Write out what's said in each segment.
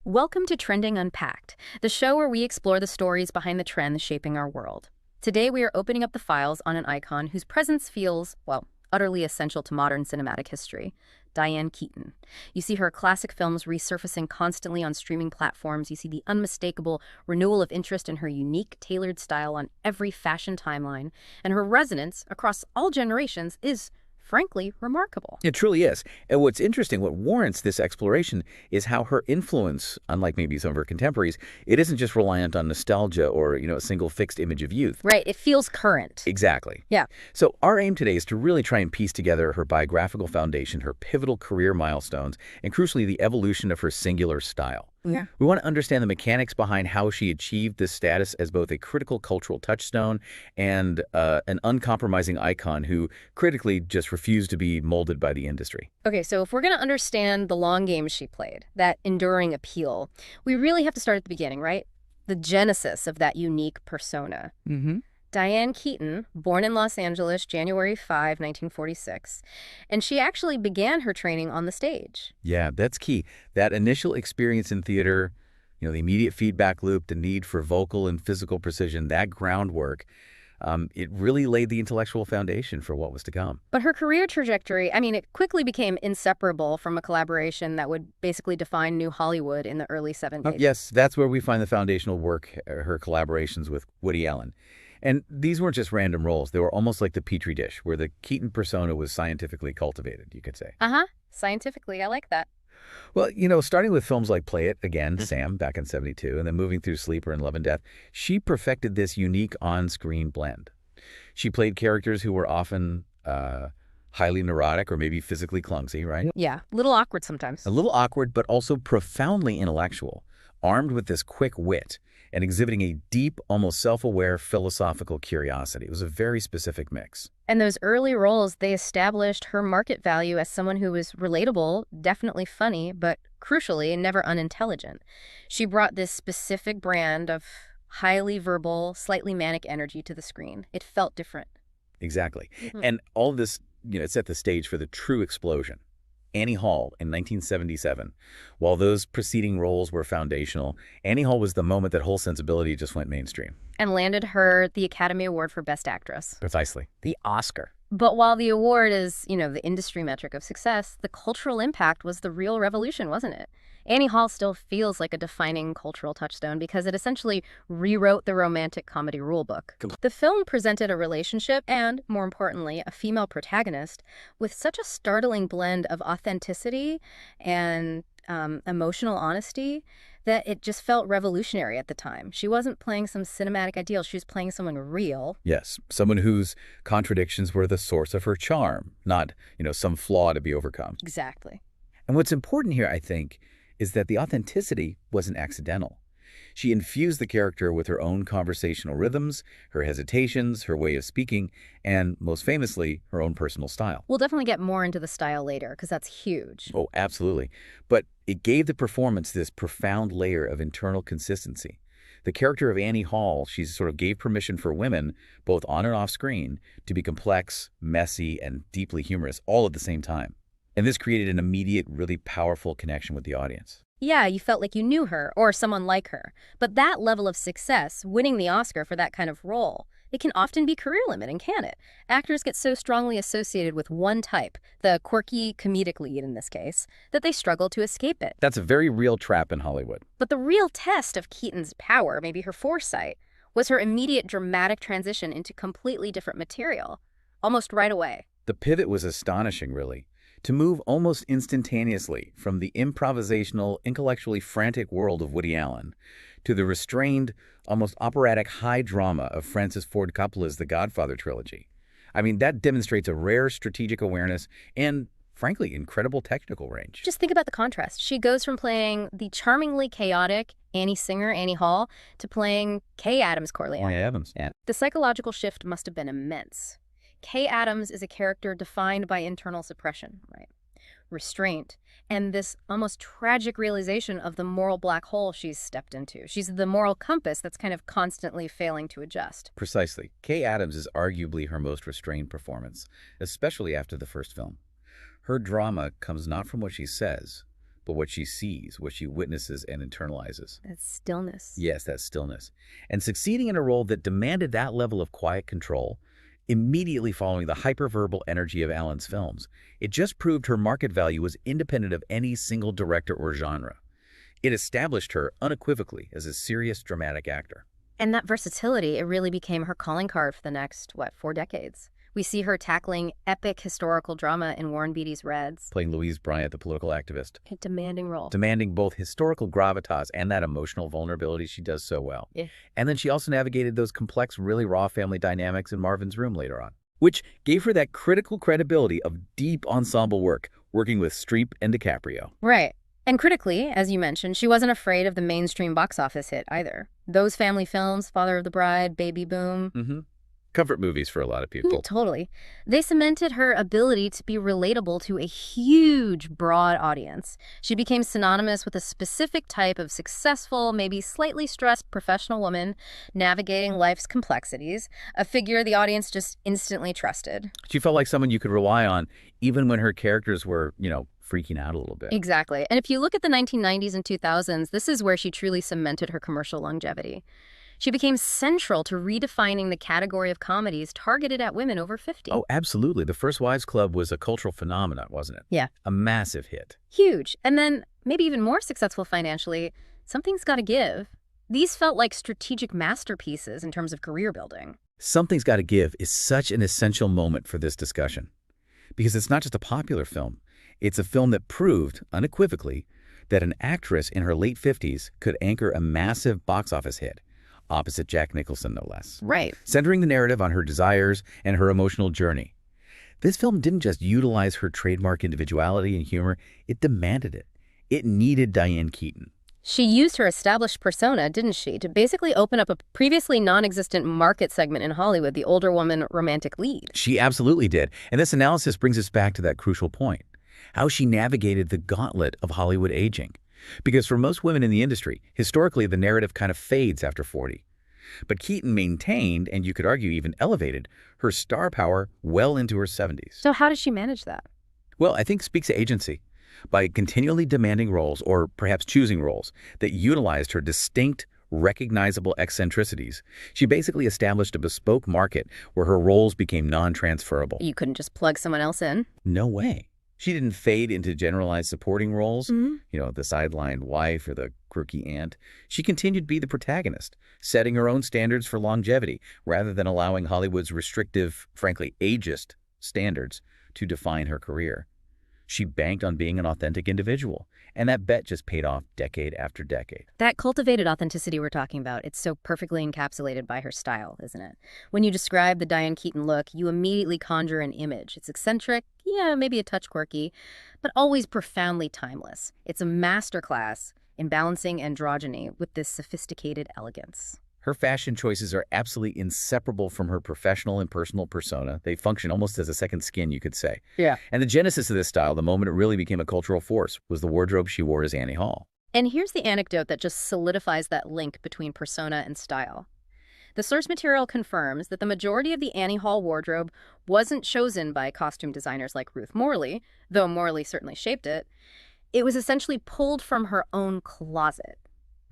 Welcome to Trending Unpacked, the show where we explore the stories behind the trends shaping our world. Today we are opening up the files on an icon whose presence feels, well, utterly essential to modern cinematic history, Diane Keaton. You see her classic films resurfacing constantly on streaming platforms. You see the unmistakable renewal of interest in her unique, tailored style on every fashion timeline. And her resonance across all generations is, frankly, remarkable. It truly is. And what's interesting, what warrants this exploration is how her influence, unlike maybe some of her contemporaries, it isn't just reliant on nostalgia or, a single fixed image of youth. Right, it feels current. Exactly. Yeah. So our aim today is to really try and piece together her biographical foundation, her pivotal career milestones, and crucially, the evolution of her singular style. Yeah. We want to understand the mechanics behind how she achieved this status as both a critical cultural touchstone and an uncompromising icon who critically just refused to be molded by the industry. Okay, so if we're going to understand the long game she played, that enduring appeal, we really have to start at the beginning, right? The genesis of that unique persona. Mm-hmm. Diane Keaton, born in Los Angeles, January 5, 1946, and she actually began her training on the stage. Yeah, that's key. That initial experience in theater, the immediate feedback loop, the need for vocal and physical precision, that groundwork, it really laid the intellectual foundation for what was to come. But her career trajectory, it quickly became inseparable from a collaboration that would basically define New Hollywood in the early 70s. Yes, that's where we find the foundational work, her collaborations with Woody Allen. And these weren't just random roles. They were almost like the Petri dish, where the Keaton persona was scientifically cultivated, you could say. Scientifically, I like that. Well, starting with films like Play It, again, Sam, back in '72, and then moving through Sleeper and Love and Death, she perfected this unique on-screen blend. She played characters who were often highly neurotic or maybe physically clumsy, right? Yeah, a little awkward sometimes. A little awkward, but also profoundly intellectual, armed with this quick wit and exhibiting a deep, almost self-aware philosophical curiosity. It was a very specific mix. And those early roles, they established her market value as someone who was relatable, definitely funny, but crucially, never unintelligent. She brought this specific brand of highly verbal, slightly manic energy to the screen. It felt different. Exactly. And all of this, it set the stage for the true explosion. Annie Hall in 1977. While those preceding roles were foundational, Annie Hall was the moment that whole sensibility just went mainstream. And landed her the Academy Award for Best Actress. Precisely. The Oscar. But while the award is, the industry metric of success, the cultural impact was the real revolution, wasn't it? Annie Hall still feels like a defining cultural touchstone because it essentially rewrote the romantic comedy rulebook. The film presented a relationship and, more importantly, a female protagonist with such a startling blend of authenticity and emotional honesty that it just felt revolutionary at the time. She wasn't playing some cinematic ideal. She was playing someone real. Yes, someone whose contradictions were the source of her charm, not, some flaw to be overcome. Exactly. And what's important here, I think, is that the authenticity wasn't accidental. She infused the character with her own conversational rhythms, her hesitations, her way of speaking, and, most famously, her own personal style. We'll definitely get more into the style later, because that's huge. Oh, absolutely. But it gave the performance this profound layer of internal consistency. The character of Annie Hall, she sort of gave permission for women, both on and off screen, to be complex, messy, and deeply humorous all at the same time. And this created an immediate, really powerful connection with the audience. Yeah, you felt like you knew her or someone like her. But that level of success, winning the Oscar for that kind of role, it can often be career limiting, can't it? Actors get so strongly associated with one type, the quirky comedic lead in this case, that they struggle to escape it. That's a very real trap in Hollywood. But the real test of Keaton's power, maybe her foresight, was her immediate dramatic transition into completely different material, almost right away. The pivot was astonishing, really. To move almost instantaneously from the improvisational, intellectually frantic world of Woody Allen to the restrained, almost operatic high drama of Francis Ford Coppola's The Godfather trilogy. That demonstrates a rare strategic awareness and, frankly, incredible technical range. Just think about the contrast. She goes from playing the charmingly chaotic Annie Singer, Annie Hall, to playing Kay Adams Corleone. Kay Adams, yeah. The psychological shift must have been immense. Kay Adams is a character defined by internal suppression, right? Restraint, and this almost tragic realization of the moral black hole she's stepped into. She's the moral compass that's kind of constantly failing to adjust. Precisely. Kay Adams is arguably her most restrained performance, especially after the first film. Her drama comes not from what she says, but what she sees, what she witnesses and internalizes. That stillness. Yes, that stillness. And succeeding in a role that demanded that level of quiet control, immediately following the hyperverbal energy of Allen's films, it just proved her market value was independent of any single director or genre. It established her unequivocally as a serious dramatic actor. And that versatility, it really became her calling card for the next, 4 decades. We see her tackling epic historical drama in Warren Beatty's Reds. Playing Louise Bryant, the political activist. A demanding role. Demanding both historical gravitas and that emotional vulnerability she does so well. Yeah. And then she also navigated those complex, really raw family dynamics in Marvin's Room later on, which gave her that critical credibility of deep ensemble work, working with Streep and DiCaprio. Right. And critically, as you mentioned, she wasn't afraid of the mainstream box office hit either. Those family films, Father of the Bride, Baby Boom. Comfort movies for a lot of people. Totally. They cemented her ability to be relatable to a huge, broad audience. She became synonymous with a specific type of successful, maybe slightly stressed professional woman navigating life's complexities, a figure the audience just instantly trusted. She felt like someone you could rely on, even when her characters were, freaking out a little bit. Exactly. And if you look at the 1990s and 2000s, this is where she truly cemented her commercial longevity. She became central to redefining the category of comedies targeted at women over 50. Oh, absolutely. The First Wives Club was a cultural phenomenon, wasn't it? Yeah. A massive hit. Huge. And then, maybe even more successful financially, Something's Gotta Give. These felt like strategic masterpieces in terms of career building. Something's Gotta Give is such an essential moment for this discussion. Because it's not just a popular film. It's a film that proved, unequivocally, that an actress in her late 50s could anchor a massive box office hit, opposite Jack Nicholson, no less. Right. Centering the narrative on her desires and her emotional journey. This film didn't just utilize her trademark individuality and humor, it demanded it. It needed Diane Keaton. She used her established persona, didn't she, to basically open up a previously non-existent market segment in Hollywood, the older woman romantic lead. She absolutely did. And this analysis brings us back to that crucial point. How she navigated the gauntlet of Hollywood aging. Because for most women in the industry, historically the narrative kind of fades after 40. But Keaton maintained, and you could argue even elevated, her star power well into her 70s. So how did she manage that? Well, I think speaks to agency. By continually demanding roles, or perhaps choosing roles, that utilized her distinct, recognizable eccentricities, she basically established a bespoke market where her roles became non-transferable. You couldn't just plug someone else in? No way. She didn't fade into generalized supporting roles, the sidelined wife or the quirky aunt. She continued to be the protagonist, setting her own standards for longevity rather than allowing Hollywood's restrictive, frankly, ageist standards to define her career. She banked on being an authentic individual, and that bet just paid off decade after decade. That cultivated authenticity we're talking about, it's so perfectly encapsulated by her style, isn't it? When you describe the Diane Keaton look, you immediately conjure an image. It's eccentric, yeah, maybe a touch quirky, but always profoundly timeless. It's a masterclass in balancing androgyny with this sophisticated elegance. Her fashion choices are absolutely inseparable from her professional and personal persona. They function almost as a second skin, you could say. Yeah. And the genesis of this style, the moment it really became a cultural force, was the wardrobe she wore as Annie Hall. And here's the anecdote that just solidifies that link between persona and style. The source material confirms that the majority of the Annie Hall wardrobe wasn't chosen by costume designers like Ruth Morley, though Morley certainly shaped it. It was essentially pulled from her own closet.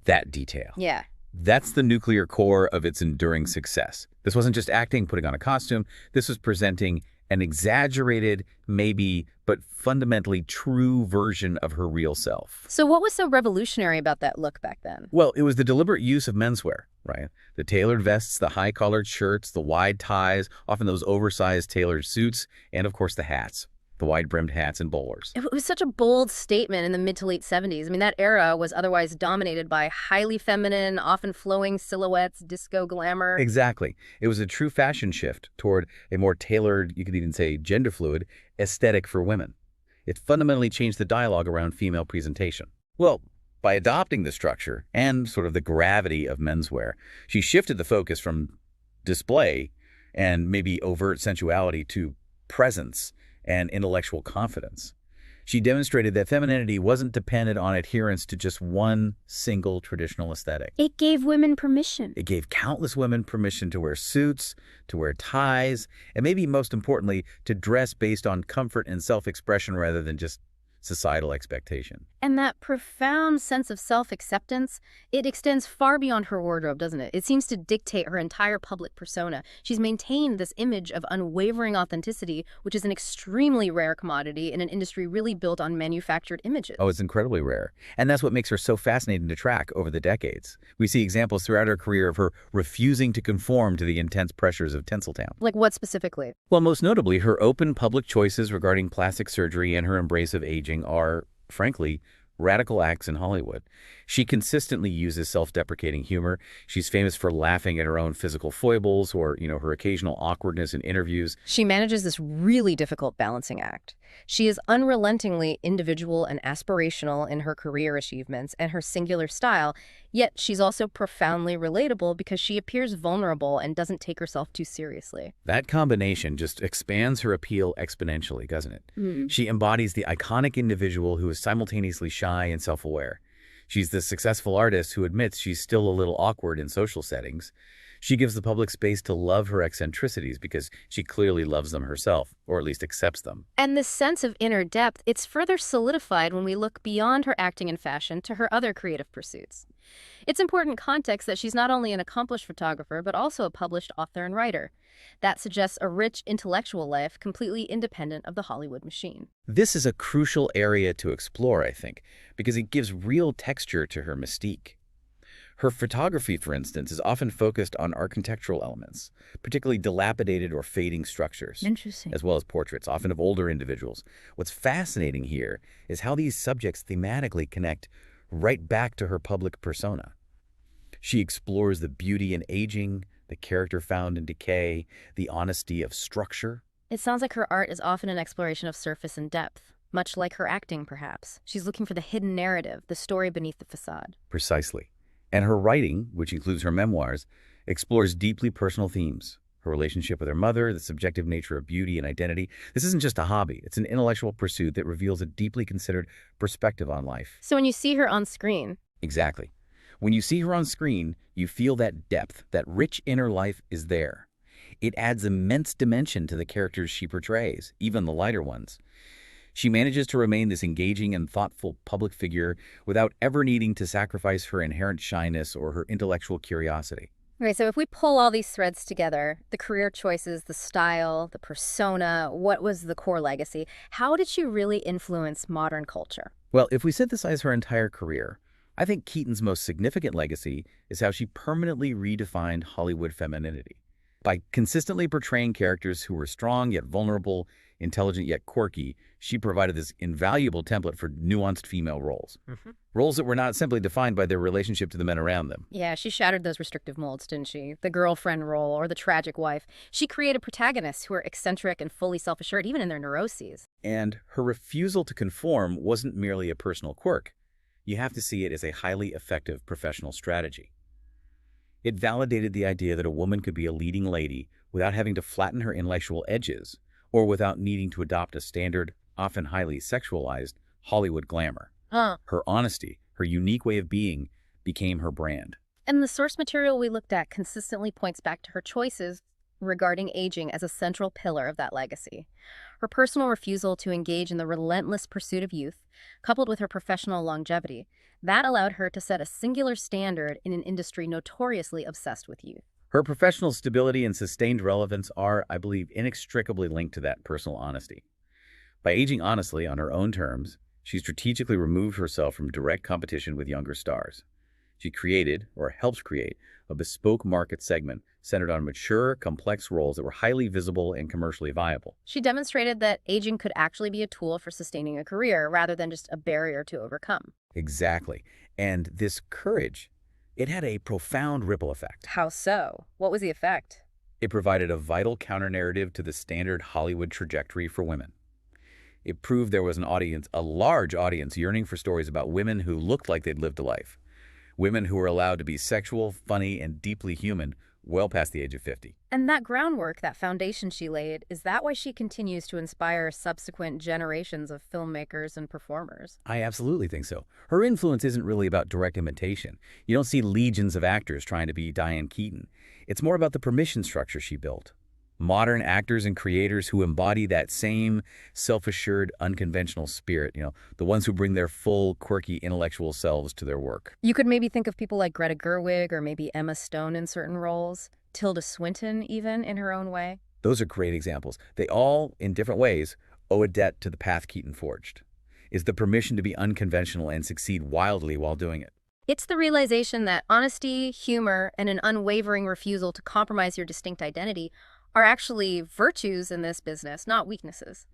That detail. Yeah. That's the nuclear core of its enduring success. This wasn't just acting, putting on a costume. This was presenting an exaggerated, maybe, but fundamentally true version of her real self. So what was so revolutionary about that look back then? Well, it was the deliberate use of menswear, right? The tailored vests, the high-collared shirts, the wide ties, often those oversized tailored suits, and of course the hats. The wide-brimmed hats and bowlers. It was such a bold statement in the mid to late 70s. I mean, that era was otherwise dominated by highly feminine, often flowing silhouettes, disco glamour. Exactly. It was a true fashion shift toward a more tailored, you could even say gender-fluid, aesthetic for women. It fundamentally changed the dialogue around female presentation. Well, by adopting the structure and sort of the gravity of menswear, she shifted the focus from display and maybe overt sensuality to presence and intellectual confidence. She demonstrated that femininity wasn't dependent on adherence to just one single traditional aesthetic. It gave women permission. It gave countless women permission to wear suits, to wear ties, and maybe most importantly, to dress based on comfort and self-expression rather than just societal expectation. And that profound sense of self-acceptance, it extends far beyond her wardrobe, doesn't it? It seems to dictate her entire public persona. She's maintained this image of unwavering authenticity, which is an extremely rare commodity in an industry really built on manufactured images. Oh, it's incredibly rare. And that's what makes her so fascinating to track over the decades. We see examples throughout her career of her refusing to conform to the intense pressures of Tinseltown. Like what specifically? Well, most notably, her open public choices regarding plastic surgery and her embrace of aging are, frankly, radical acts in Hollywood. She consistently uses self-deprecating humor. She's famous for laughing at her own physical foibles or, her occasional awkwardness in interviews. She manages this really difficult balancing act. She is unrelentingly individual and aspirational in her career achievements and her singular style, yet she's also profoundly relatable because she appears vulnerable and doesn't take herself too seriously. That combination just expands her appeal exponentially, doesn't it? Mm. She embodies the iconic individual who is simultaneously shy and self-aware. She's the successful artist who admits she's still a little awkward in social settings. She gives the public space to love her eccentricities because she clearly loves them herself, or at least accepts them. And this sense of inner depth, it's further solidified when we look beyond her acting and fashion to her other creative pursuits. It's important context that she's not only an accomplished photographer, but also a published author and writer. That suggests a rich intellectual life completely independent of the Hollywood machine. This is a crucial area to explore, I think, because it gives real texture to her mystique. Her photography, for instance, is often focused on architectural elements, particularly dilapidated or fading structures. Interesting. As well as portraits, often of older individuals. What's fascinating here is how these subjects thematically connect right back to her public persona. She explores the beauty in aging, the character found in decay, the honesty of structure. It sounds like her art is often an exploration of surface and depth, much like her acting, perhaps. She's looking for the hidden narrative, the story beneath the facade. Precisely. And her writing, which includes her memoirs, explores deeply personal themes. Her relationship with her mother, the subjective nature of beauty and identity. This isn't just a hobby. It's an intellectual pursuit that reveals a deeply considered perspective on life. So when you see her on screen... Exactly. When you see her on screen, you feel that depth, that rich inner life is there. It adds immense dimension to the characters she portrays, even the lighter ones. She manages to remain this engaging and thoughtful public figure without ever needing to sacrifice her inherent shyness or her intellectual curiosity. Okay, so if we pull all these threads together, the career choices, the style, the persona, what was the core legacy? How did she really influence modern culture? Well, if we synthesize her entire career, I think Keaton's most significant legacy is how she permanently redefined Hollywood femininity. By consistently portraying characters who were strong yet vulnerable, intelligent yet quirky, she provided this invaluable template for nuanced female roles. Roles that were not simply defined by their relationship to the men around them. Yeah, she shattered those restrictive molds, didn't she? The girlfriend role or the tragic wife. She created protagonists who are eccentric and fully self-assured, even in their neuroses. And her refusal to conform wasn't merely a personal quirk. You have to see it as a highly effective professional strategy. It validated the idea that a woman could be a leading lady without having to flatten her intellectual edges or without needing to adopt a standard, often highly sexualized, Hollywood glamour. Her honesty, her unique way of being, became her brand. And the source material we looked at consistently points back to her choices regarding aging as a central pillar of that legacy. Her personal refusal to engage in the relentless pursuit of youth, coupled with her professional longevity, that allowed her to set a singular standard in an industry notoriously obsessed with youth. Her professional stability and sustained relevance are, I believe, inextricably linked to that personal honesty. By aging honestly on her own terms, she strategically removed herself from direct competition with younger stars. She created, or helped create, a bespoke market segment centered on mature, complex roles that were highly visible and commercially viable. She demonstrated that aging could actually be a tool for sustaining a career rather than just a barrier to overcome. Exactly. And this courage, it had a profound ripple effect. How so? What was the effect? It provided a vital counter-narrative to the standard Hollywood trajectory for women. It proved there was an audience, a large audience, yearning for stories about women who looked like they'd lived a life. Women who were allowed to be sexual, funny, and deeply human well past the age of 50. And that groundwork, that foundation she laid, is that why she continues to inspire subsequent generations of filmmakers and performers? I absolutely think so. Her influence isn't really about direct imitation. You don't see legions of actors trying to be Diane Keaton. It's more about the permission structure she built. Modern actors and creators who embody that same self-assured, unconventional spirit, the ones who bring their full, quirky, intellectual selves to their work. You could maybe think of people like Greta Gerwig or maybe Emma Stone in certain roles, Tilda Swinton even in her own way. Those are great examples. They all, in different ways, owe a debt to the path Keaton forged. Is the permission to be unconventional and succeed wildly while doing it. It's the realization that honesty, humor, and an unwavering refusal to compromise your distinct identity are actually virtues in this business, not weaknesses.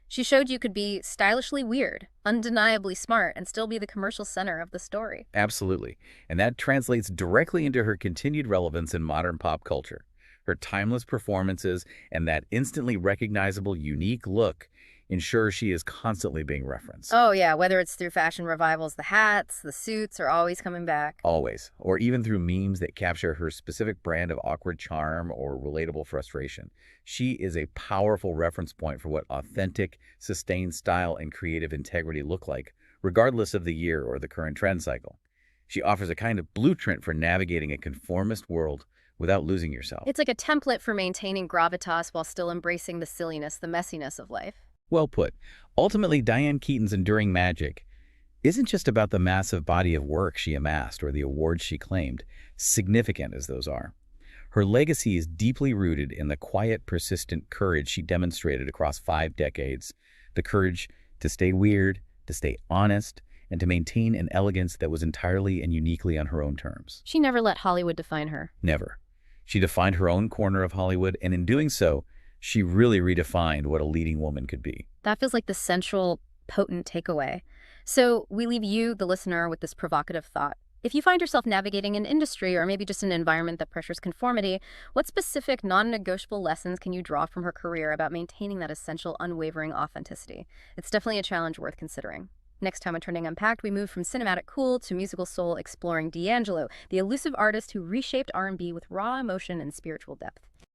She showed you could be stylishly weird, undeniably smart, and still be the commercial center of the story. Absolutely. And that translates directly into her continued relevance in modern pop culture. Her timeless performances and that instantly recognizable, unique look ensure she is constantly being referenced. Oh yeah, whether it's through fashion revivals, the hats, the suits are always coming back. Always. Or even through memes that capture her specific brand of awkward charm or relatable frustration. She is a powerful reference point for what authentic, sustained style and creative integrity look like, regardless of the year or the current trend cycle. She offers a kind of blueprint for navigating a conformist world without losing yourself. It's like a template for maintaining gravitas while still embracing the silliness, the messiness of life. Well put. Ultimately, Diane Keaton's enduring magic isn't just about the massive body of work she amassed or the awards she claimed, significant as those are. Her legacy is deeply rooted in the quiet, persistent courage she demonstrated across 5 decades, the courage to stay weird, to stay honest, and to maintain an elegance that was entirely and uniquely on her own terms. She never let Hollywood define her. Never. She defined her own corner of Hollywood, and in doing so, she really redefined what a leading woman could be. That feels like the central, potent takeaway. So we leave you, the listener, with this provocative thought. If you find yourself navigating an industry or maybe just an environment that pressures conformity, what specific non-negotiable lessons can you draw from her career about maintaining that essential, unwavering authenticity? It's definitely a challenge worth considering. Next time on Trending Unpacked, we move from cinematic cool to musical soul, exploring D'Angelo, the elusive artist who reshaped R&B with raw emotion and spiritual depth.